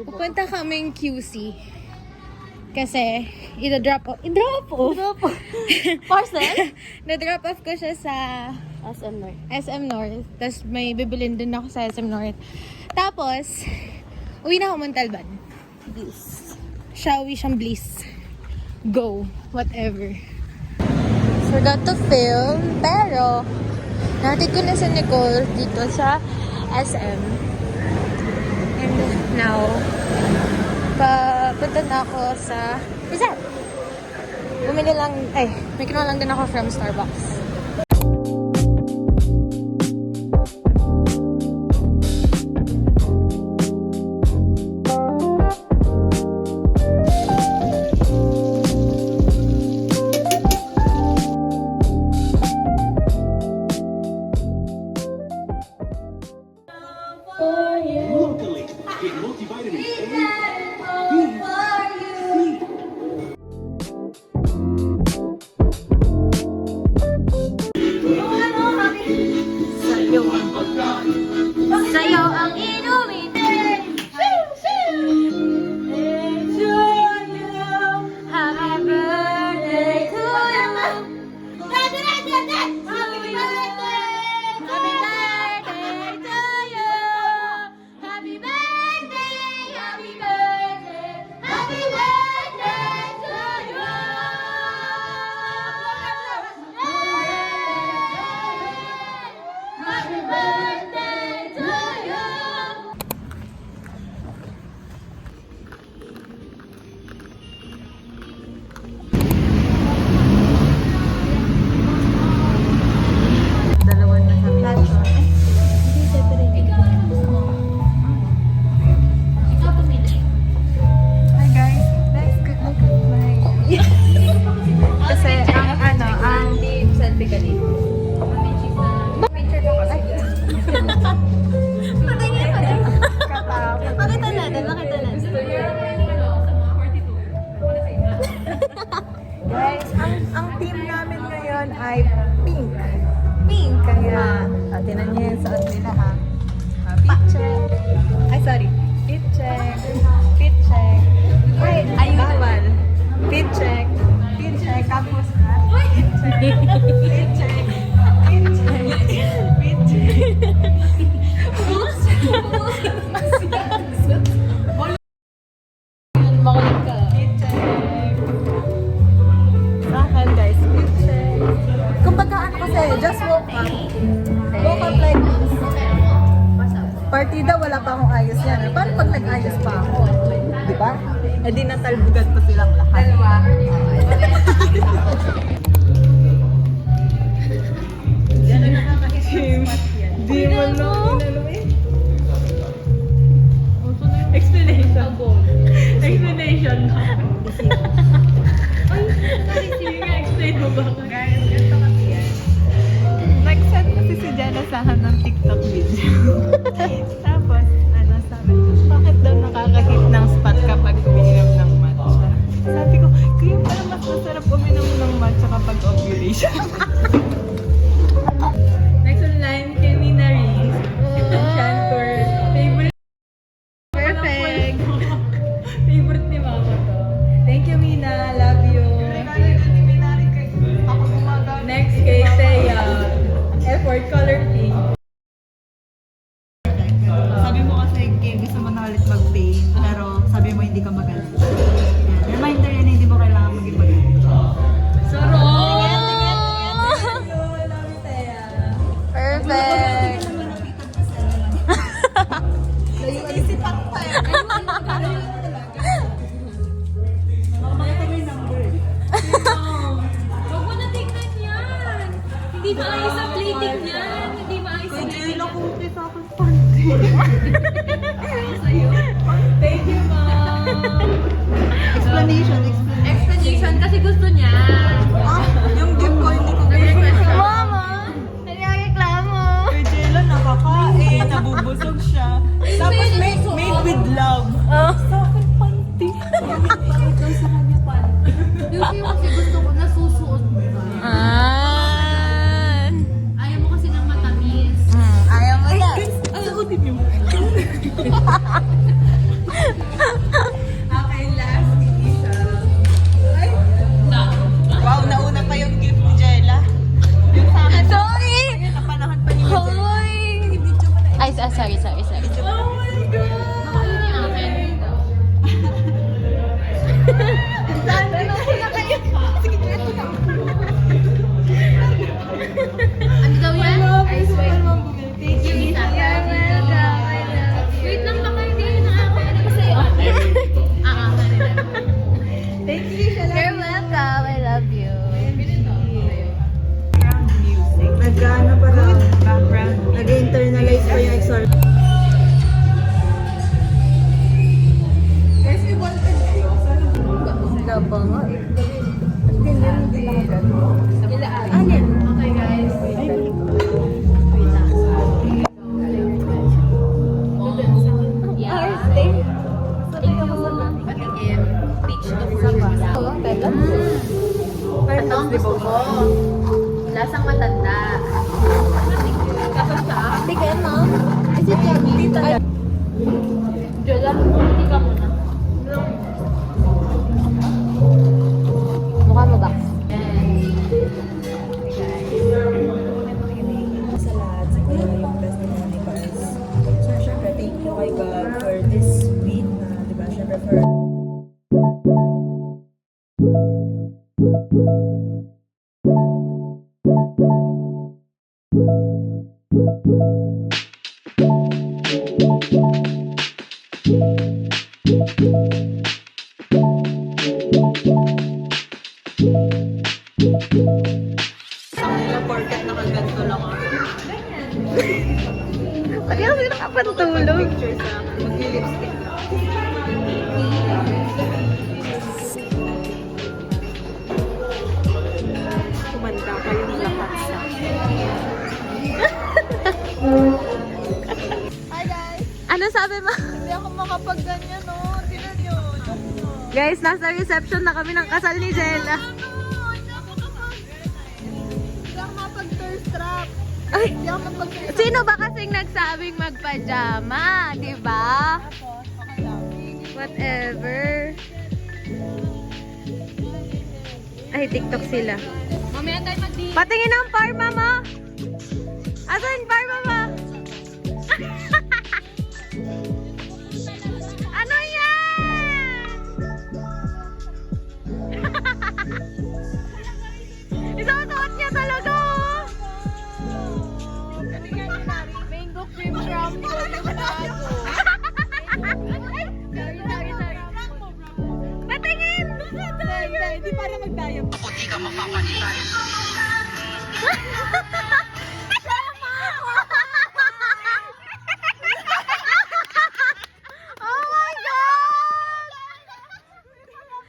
Pupunta kaming QC. Kasi, ina-drop off. Parcel? Na-drop off ko siya sa SM North. Tapos may bibilin din ako sa SM North. Tapos, uwi na ako Montalban. This. Shall we siyang bliss? Go. Whatever. Forgot to film. Pero, natin ko na si Nicole dito sa SM. And now, papunta na ako sa Rizal. Bumili lang, may kinuha lang din ako from Starbucks. Locally, get multivitamin Sayo ang inumin. Happy birthday to you. Happy birthday to you. Happy birthday, happy birthday, happy birthday to you. Happy birthday to you. Dalawan na kami. Hi guys, let's look at my... Kasi ang selfie ka dito. Picture ko kasi. Makita natin. Guys, ang team namin ngayon ay pink. Pink. Kaya, tinan niyo yung suot nila ha. Fit check. Ay, sorry. Fit check. Fit check. Wait, bawal. Fit check. Fit check. Tapos na. Fit check. Fit check. Fit check. Fit check. Makulit ka. Fit check. Sa akin guys, fit check. Kumbaga ano kasi, just woke up. Woke up like this. Partida, wala pa akong ayos yan. Paano pag nag-ayos pa ako? Di ba? Eh di natalbugan pa silang lahat. Dalawa. Yan ang nakaka-isip. Di mo lang Explanation. Explanation na. Ay, sige nga, explain mo ba? Guys, ganito kasi yan. Nag-send kasi si Jana sa akin ng TikTok video. Tapos, sabi ko, bakit daw nakaka-hit ng spot kapag uminom ng matcha? Sabi ko, kaya pala mas masarap uminom ng matcha kapag ovulation. Next online, kay Nina Reese. Chantor. Favorite. Perfect. Favorite ni Mama to. Thank you, Mina. Love you. Next kay Thea. Effort color pink. Sabi mo kasi, gusto mo na ulit mag-paint, pero sabi mo hindi ka magaling. Reminder yan, hindi mo kailangan maging magaling. Perfect. Huwag mo na tignan yan. Hindi maayos ang plating yan. Hindi maayos ang plating. Thank you, Mom. Explanation. Kasi gusto niya. Yung gift ko, hindi ko request. Mama! Nagreklamo. Kay Jello, nakakain, nabubusog siya. Tapos made with love. Sa akin, panty. Bakit daw sa kanya panty? Yung kasi gusto ko nasusuot mo ba? Ayaw mo kasi ng matamis. Ayaw mo yan. Suotin niyo. pa nga eh. Okay guys, wait lang. Ours day. Thank you. Patikim. Peach to fruit. Ito ang gusto ko. Lasang matanda. Kapag siya? Tignan mo. Is it yummy? Jola, hindi ka muna. Mukha mo ba? Sa lahat, siguro yung best na ni Pars. So, syempre, thank you kay God for this week na, di ba, syempre for Porket nakaganto lang ako. Pati kasi nakapantulog. Picture sa mag-lipstick lang. Kumanda kayong lahat sa Ano sabi mo? Hindi ako makapag-ganyan, no? Tinan nyo. Guys, nasa reception na kami ng kasal ni Jella. Hindi ako mapag-thirst trap. Ay, Hindi ako mapag-thirst sino ba kasing nagsabing magpajama? Diba? Whatever. Ay, TikTok sila. Mamaya tayo mag-di. Patingin ang parma mo. Asan yung parma mo? Ano yan? Isusuot niya talaga, oh. Mango cream crumble. Patingin! Hindi para mag-diet. Oh my God!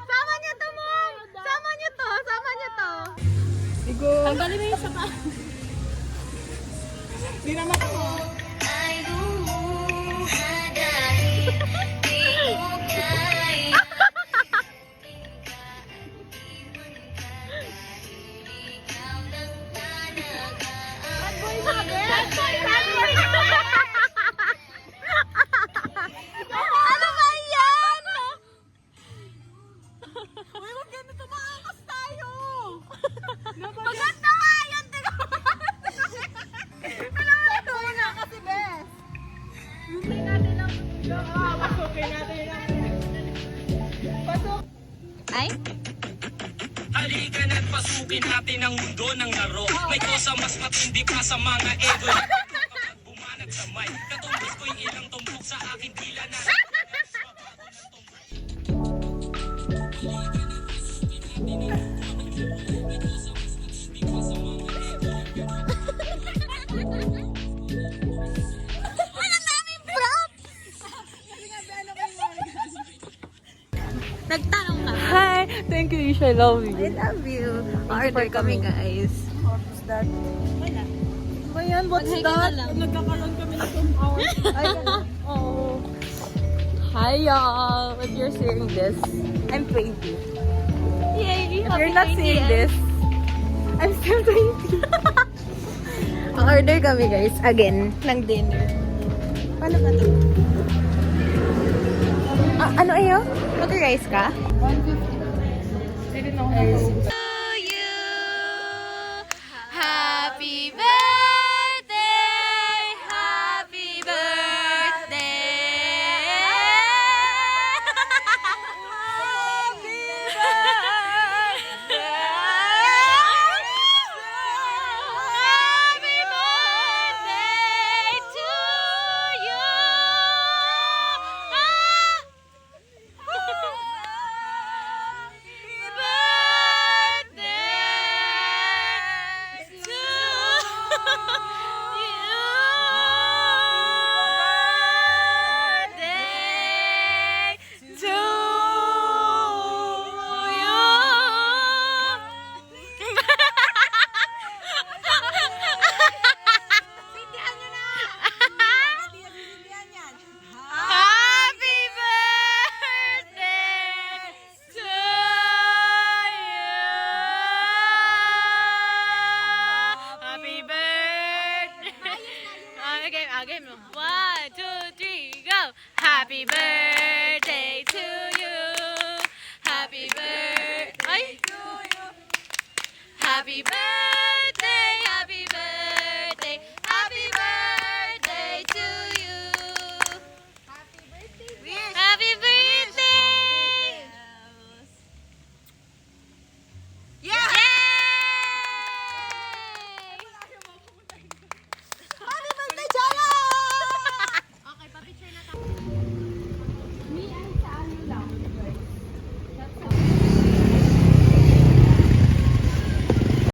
Sama niyo to, Mom! Sama niyo to! Sama niyo to! Tanggalin mo yung sapa. Hindi naman ako. Ano ba yan? Uy, wag ganito, makakas tayo. Maganda nga yun! Ano ba ito na? Kasi best. Hindi natin lang. Pasukin natin lang. Pasok. Ay? Halika na't pasukin natin ang mundo ng laro. May kosa mas matindi pa sa mga ego. Bumanat sa mic, katumbos ko yung ilang tumbok sa akin dila na. Nagtanong ka. Hi. Thank you, Isha. I love you. I love you. Order kami, guys. what's that? Ba yan? What's Maghinga that? ka lang. Nagkakaroon kami ng 2 hours. Ay, oh. Hi, y'all. If you're seeing this, I'm 20. Yay! If you're not seeing this, I'm still 20. Order kami, guys. Again, ng dinner. Paano ba ito? Ano ayo? Mag-rice ka? 150. Pwede na ako ng To you, happy birthday, happy birthday. Happy birthday. Happy birthday to you. Happy birthday. game. 1, 2, 3, go! Happy birthday to you. Happy birthday to you. Happy birthday.